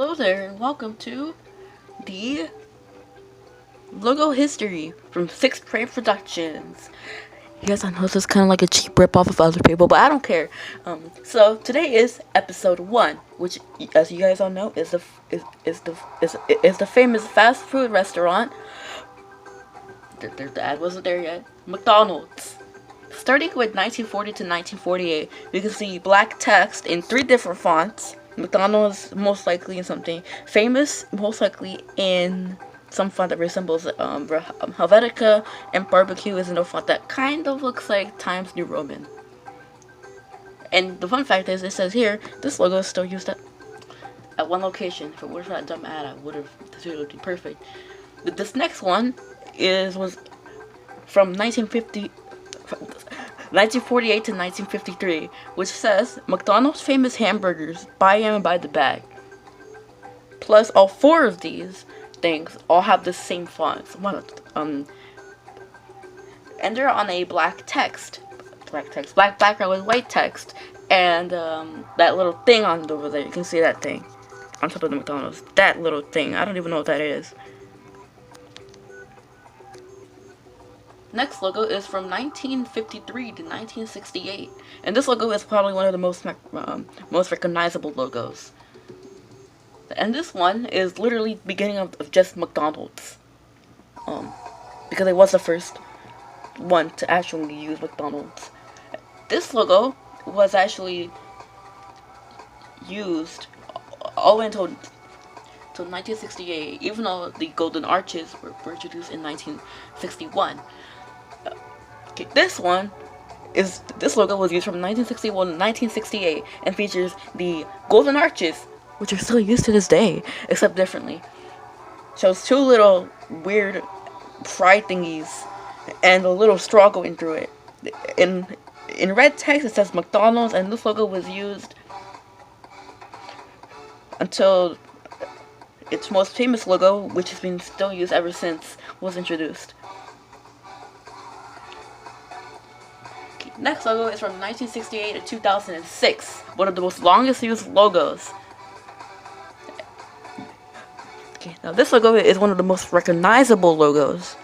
Hello there and welcome to the logo history from 6th Grade Productions. You guys, I know this is kind of like a cheap rip-off of other people, but I don't care. So today is episode 1, which, as you guys all know, is the famous fast food restaurant. The ad wasn't there yet. McDonald's. Starting with 1940 to 1948, you can see black text in 3 different fonts. McDonald's most likely in something. Famous most likely in some font that resembles Helvetica, and barbecue is in a font that kind of looks like Times New Roman. And the fun fact is, it says here, this logo is still used at one location. If it were for that dumb ad, I would have, this video would be perfect. This next one was from 1948 to 1953, which says McDonald's famous hamburgers, buy them by the bag. Plus, all 4 of these things all have the same fonts. And they're on a black background with white text, and that little thing on over there. You can see that thing on top of the McDonald's. That little thing. I don't even know what that is. Next logo is from 1953 to 1968, and this logo is probably one of the most recognizable logos. And this one is literally the beginning of just McDonald's, because it was the first one to actually use McDonald's. This logo was actually used all the way until 1968, even though the golden arches were introduced in 1961. This logo was used from 1961 to 1968 and features the golden arches, which are still used to this day, except differently. Shows 2 little weird fry thingies and a little straw going through it. In red text it says McDonald's, and this logo was used until its most famous logo, which has been still used ever since, was introduced. Next logo is from 1968 to 2006, one of the most longest used logos. Okay, now this logo is one of the most recognizable logos,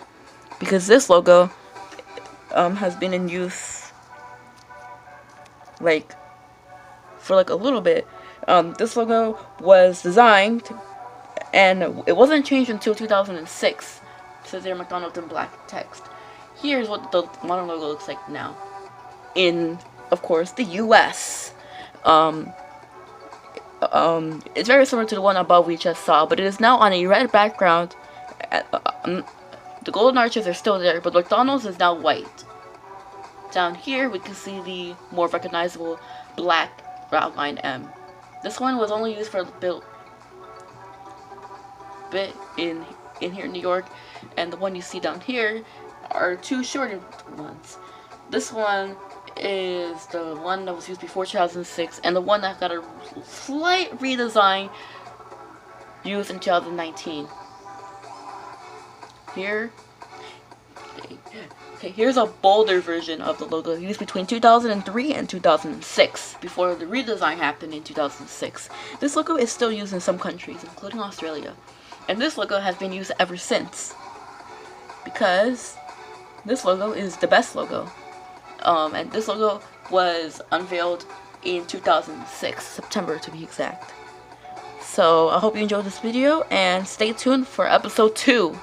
because this logo has been in use for a little bit. This logo was designed, and it wasn't changed until 2006. It says there McDonald's in black text. Here's what the modern logo looks like now, in, of course, the US. It's very similar to the one above we just saw, but it is now on a red background. The golden arches are still there, but McDonald's is now white. Down here, we can see the more recognizable black outline M. This one was only used for a bit in here in New York, and the one you see down here are 2 shorter ones. This one is the one that was used before 2006, and the one that got a slight redesign used in 2019. Here's a bolder version of the logo used between 2003 and 2006, before the redesign happened in 2006. This logo is still used in some countries, including Australia, and this logo has been used ever since, because this logo is the best logo. And this logo was unveiled in 2006, September to be exact. So I hope you enjoyed this video, and stay tuned for episode 2.